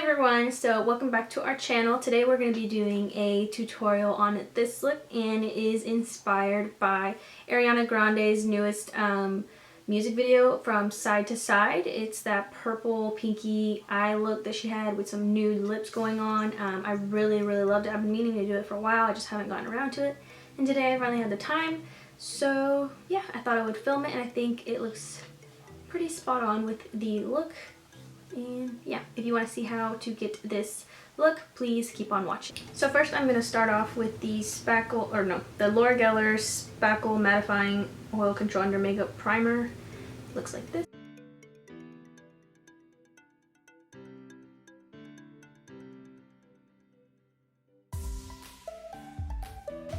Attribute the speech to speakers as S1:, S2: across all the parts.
S1: everyone, so welcome back to our channel. Today we're going to be doing a tutorial on this look, and it is inspired by Ariana Grande's newest music video from Side to Side. It's that purple pinky eye look that she had with some nude lips going on. I really loved it. I've been meaning to do it for a while, I just haven't gotten around to it, and today I finally had the time. So yeah, I thought I would film it, and I think it looks pretty spot on with the look. And yeah, if you want to see how to get this look, please keep on watching. So first I'm going to start off with the the Laura Geller Spackle Mattifying Oil Control Under Makeup Primer. Looks like this.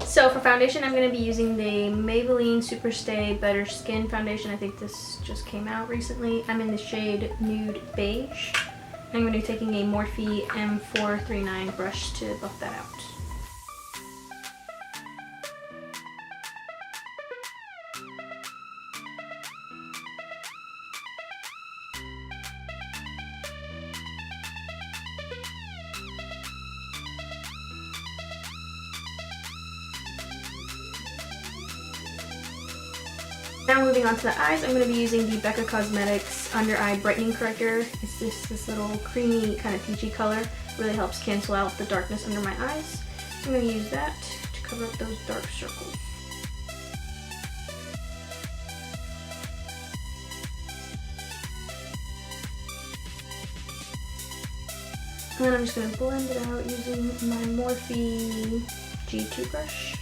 S1: So for foundation, I'm going to be using the Maybelline Superstay Better Skin Foundation. I think this just came out recently. I'm in the shade Nude Beige. I'm going to be taking a Morphe M439 brush to buff that out. Now moving on to the eyes, I'm going to be using the Becca Cosmetics Under Eye Brightening Corrector. It's this little creamy kind of peachy color. Really helps cancel out the darkness under my eyes. I'm going to use that to cover up those dark circles. And then I'm just going to blend it out using my Morphe G2 brush.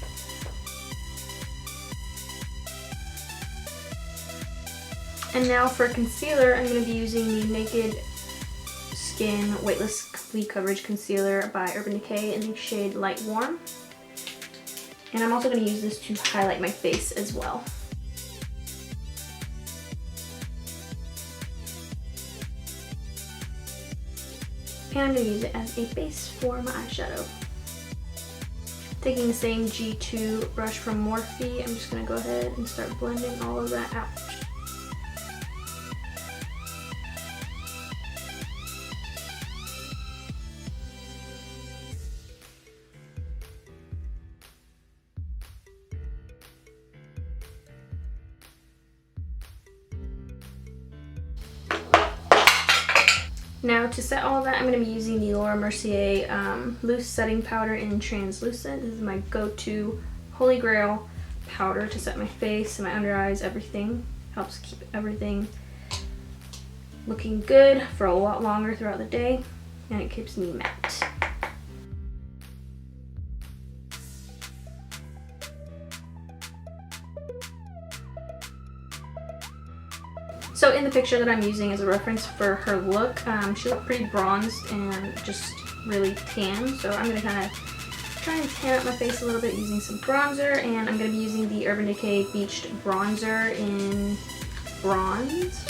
S1: And now for concealer, I'm going to be using the Naked Skin Weightless Complete Coverage Concealer by Urban Decay in the shade Light Warm. And I'm also going to use this to highlight my face as well. And I'm going to use it as a base for my eyeshadow. Taking the same G2 brush from Morphe, I'm just going to go ahead and start blending all of that out. Now to set all of that, I'm going to be using the Laura Mercier Loose Setting Powder in Translucent. This is my go-to holy grail powder to set my face, my under eyes, everything. Helps keep everything looking good for a lot longer throughout the day, and it keeps me matte. So in the picture that I'm using as a reference for her look, she looked pretty bronzed and just really tan. So I'm going to kind of try and tan up my face a little bit using some bronzer. And I'm going to be using the Urban Decay Beached Bronzer in Bronze.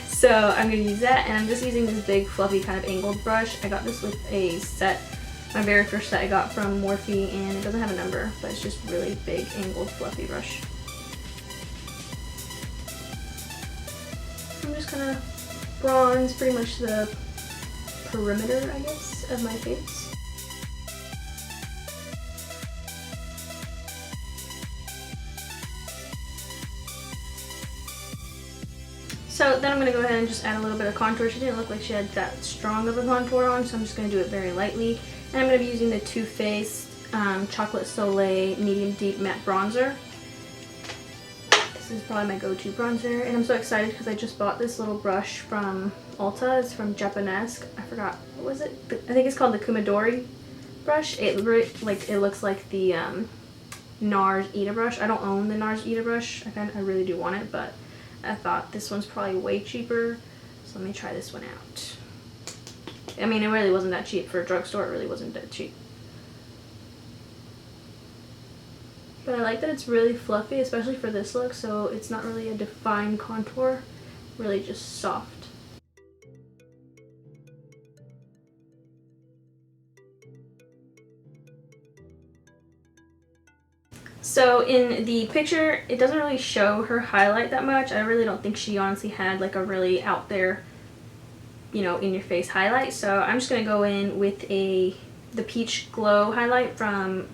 S1: So I'm going to use that, and I'm just using this big fluffy kind of angled brush. I got this with a set, my very first set I got from Morphe, and it doesn't have a number, but it's just really big angled fluffy brush. I'm just gonna bronze pretty much the perimeter, I guess, of my face. So then I'm gonna go ahead and just add a little bit of contour. She didn't look like she had that strong of a contour on, so I'm just gonna do it very lightly. And I'm gonna be using the Too Faced Chocolate Soleil Medium Deep Matte Bronzer. This is probably my go-to bronzer, and I'm so excited because I just bought this little brush from Ulta. It's from Japanesque. I forgot, what was it? I think it's called the Kumadori brush. It looks like the NARS Ita brush. I don't own the NARS Ita brush. I really do want it, but I thought this one's probably way cheaper, so let me try this one out. I mean, it really wasn't that cheap for a drugstore. It really wasn't that cheap. But I like that it's really fluffy, especially for this look, so it's not really a defined contour, really just soft. So in the picture, it doesn't really show her highlight that much. I really don't think she honestly had like a really out there you know, in your face highlight. So I'm just gonna go in with the Peach Glow highlight from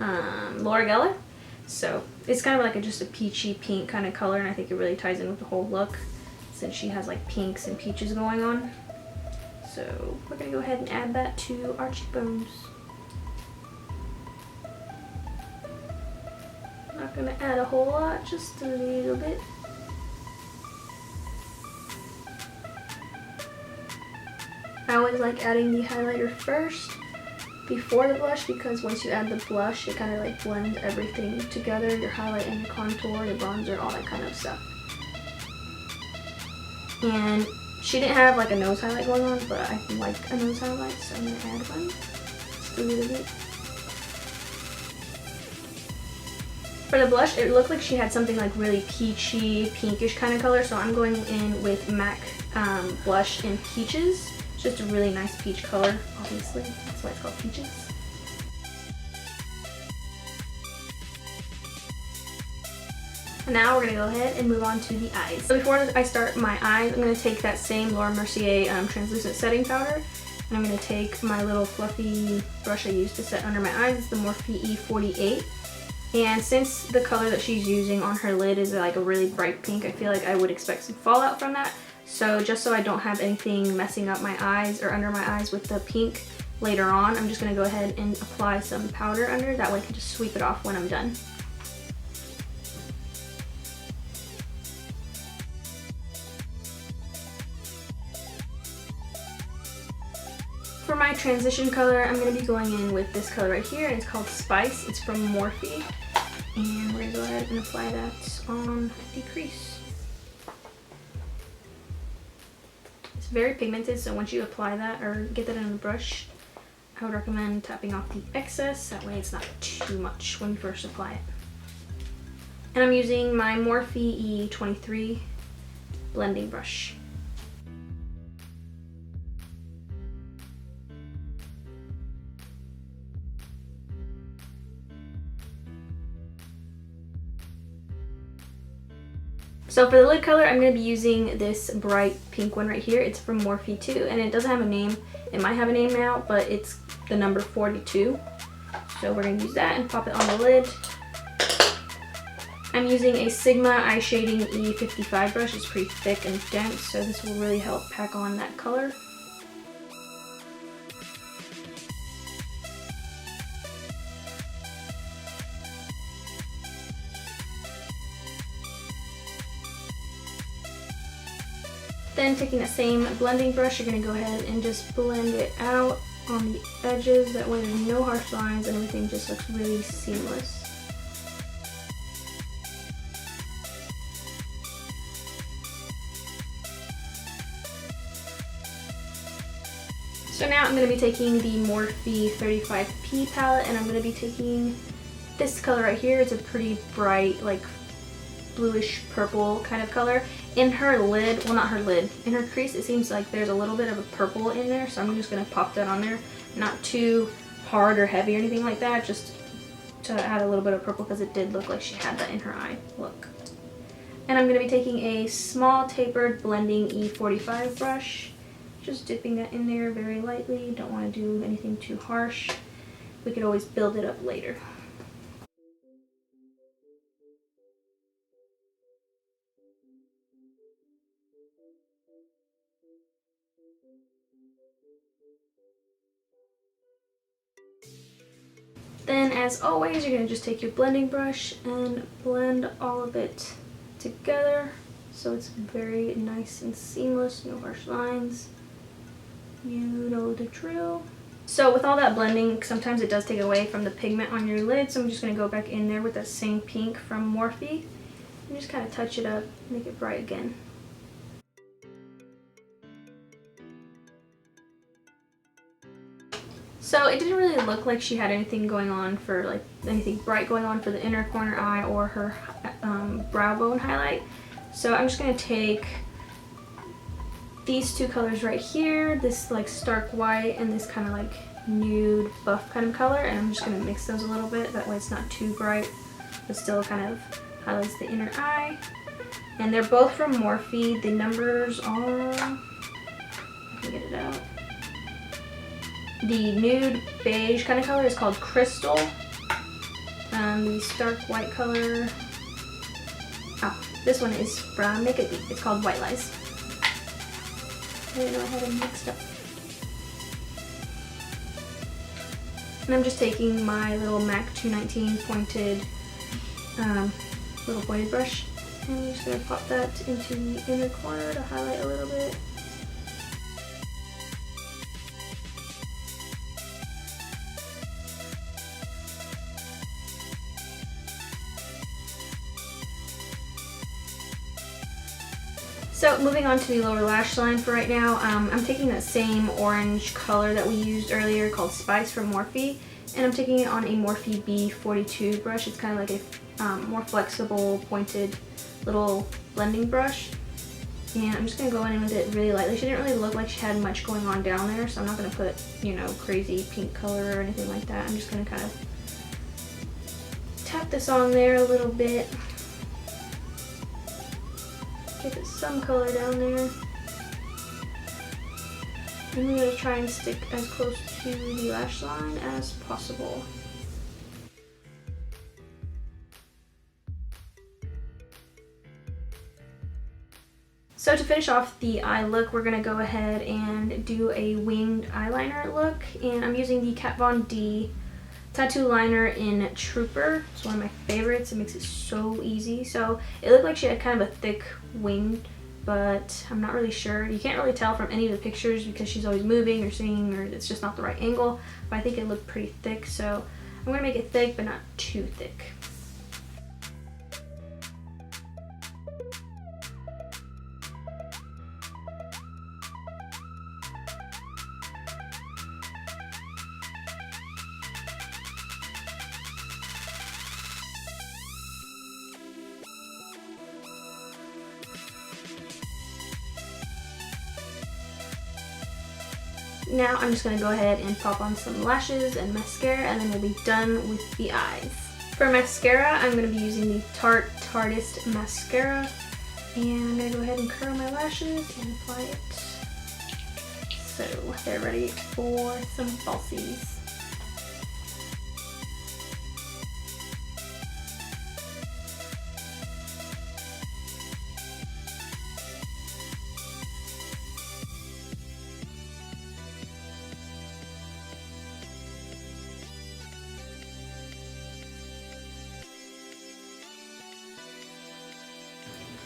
S1: Laura Geller. So it's kind of like just a peachy pink kind of color, and I think it really ties in with the whole look since she has like pinks and peaches going on. So we're gonna go ahead and add that to our cheekbones. Not gonna add a whole lot, just a little bit. I always like adding the highlighter first before the blush, because once you add the blush, it kind of like blends everything together, your highlight and your contour, your bronzer, all that kind of stuff. And she didn't have like a nose highlight going on, but I like a nose highlight, so I'm gonna add one just a little bit. For the blush, it looked like she had something like really peachy, pinkish kind of color, so I'm going in with MAC blush in Peaches. It's just a really nice peach color, obviously. That's why it's called Peaches. And now we're going to go ahead and move on to the eyes. So before I start my eyes, I'm going to take that same Laura Mercier translucent setting powder. And I'm going to take my little fluffy brush I used to set under my eyes. It's the Morphe E48. And since the color that she's using on her lid is like a really bright pink, I feel like I would expect some fallout from that. So just so I don't have anything messing up my eyes or under my eyes with the pink later on, I'm just going to go ahead and apply some powder under. That way I can just sweep it off when I'm done. For my transition color, I'm going to be going in with this color right here, and it's called Spice. It's from Morphe. And we're going to go ahead and apply that on the crease. It's very pigmented, so once you apply that or get that in a brush, I would recommend tapping off the excess. That way it's not too much when you first apply it. And I'm using my Morphe E23 blending brush. So for the lid color, I'm going to be using this bright pink one right here. It's from Morphe too, and it doesn't have a name. It might have a name now, but it's the number 42. So we're going to use that and pop it on the lid. I'm using a Sigma Eye Shading E55 brush. It's pretty thick and dense, so this will really help pack on that color. Then taking that same blending brush, you're going to go ahead and just blend it out on the edges. That way there's no harsh lines and everything just looks really seamless. So now I'm going to be taking the Morphe 35P palette, and I'm going to be taking this color right here. It's a pretty bright, like bluish purple kind of color. In her lid, well not her lid, in her crease it seems like there's a little bit of a purple in there, so I'm just going to pop that on there. Not too hard or heavy or anything like that, just to add a little bit of purple because it did look like she had that in her eye look. And I'm going to be taking a small tapered blending E45 brush, just dipping that in there very lightly. Don't want to do anything too harsh. We could always build it up later. Then, as always, you're going to just take your blending brush and blend all of it together so it's very nice and seamless, no harsh lines. You know the drill. So with all that blending, sometimes it does take away from the pigment on your lid, so I'm just going to go back in there with that same pink from Morphe and just kind of touch it up, make it bright again. So it didn't really look like she had anything going on for like anything bright going on for the inner corner eye or her brow bone highlight. So I'm just going to take these two colors right here, this like stark white and this kind of like nude buff kind of color, and I'm just going to mix those a little bit. That way it's not too bright but still kind of highlights the inner eye. And they're both from Morphe. The numbers are can get it out. The nude beige kind of color is called Crystal. The stark white color, this one is from Makeup Beat. It's called White Lies. I didn't know I had them mixed up. And I'm just taking my little MAC 219 pointed, little pointed brush, and I'm just going to pop that into the inner corner to highlight a little bit. So moving on to the lower lash line for right now, I'm taking that same orange color that we used earlier called Spice from Morphe, and I'm taking it on a Morphe B42 brush. It's kind of like a more flexible, pointed little blending brush. And I'm just going to go in with it really lightly. She didn't really look like she had much going on down there, so I'm not going to put, you know, crazy pink color or anything like that. I'm just going to kind of tap this on there a little bit. Give it some color down there. And I'm going to try and stick as close to the lash line as possible. So to finish off the eye look, we're going to go ahead and do a winged eyeliner look. And I'm using the Kat Von D tattoo liner in Trooper. It's one of my favorites. It makes it so easy. So it looked like she had kind of a thick wing, but I'm not really sure. You can't really tell from any of the pictures because she's always moving or singing, or it's just not the right angle. But I think it looked pretty thick, so I'm going to make it thick but not too thick. Now I'm just going to go ahead and pop on some lashes and mascara, and then we'll be done with the eyes. For mascara, I'm going to be using the Tarte Tarteist mascara, and I'm going to go ahead and curl my lashes and apply it so they're ready for some falsies.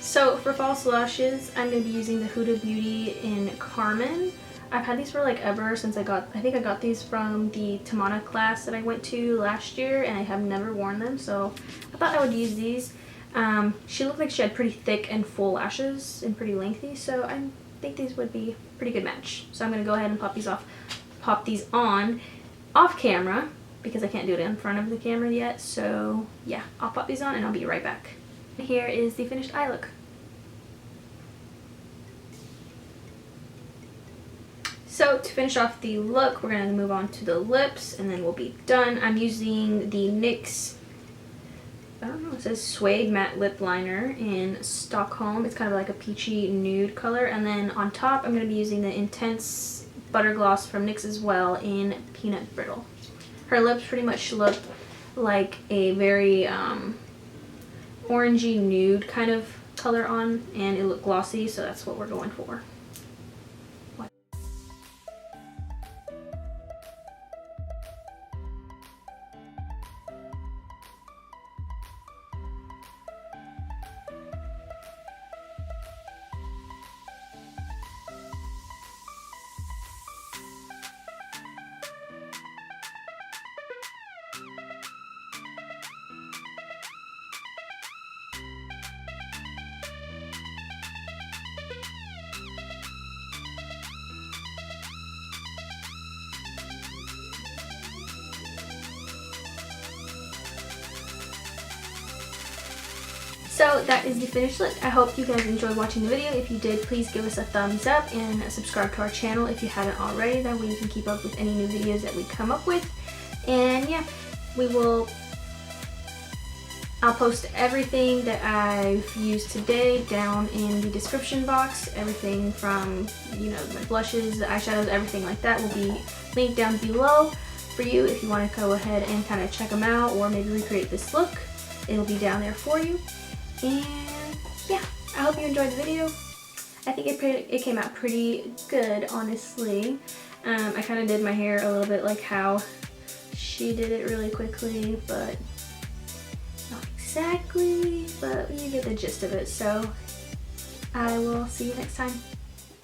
S1: So for false lashes, I'm going to be using the Huda Beauty in Carmen. I've had these for like ever since I think I got these from the Tamana class that I went to last year, and I have never worn them, so I thought I would use these. She looked like she had pretty thick and full lashes and pretty lengthy, so I think these would be a pretty good match. So I'm going to go ahead and pop these on off camera because I can't do it in front of the camera yet. So yeah, I'll pop these on and I'll be right back. Here is the finished eye look. So to finish off the look, we're going to move on to the lips and then we'll be done. I'm using the NYX, I don't know, it says Suede matte lip liner in Stockholm. It's kind of like a peachy nude color. And then on top, I'm going to be using the Intense Butter Gloss from NYX as well in Peanut Brittle. Her lips pretty much look like a very orangey nude kind of color on, and it looked glossy, so that's what we're going for. So that is the finished look. I hope you guys enjoyed watching the video. If you did, please give us a thumbs up and subscribe to our channel if you haven't already. That way you can keep up with any new videos that we come up with. And yeah, we will I'll post everything that I've used today down in the description box. Everything from, you know, my blushes, the eyeshadows, everything like that will be linked down below for you if you want to go ahead and kind of check them out or maybe recreate this look. It'll be down there for you. And yeah, I hope you enjoyed the video. I think it came out pretty good, honestly. I kind of did my hair a little bit like how she did it really quickly, but not exactly, but you get the gist of it. So I will see you next time.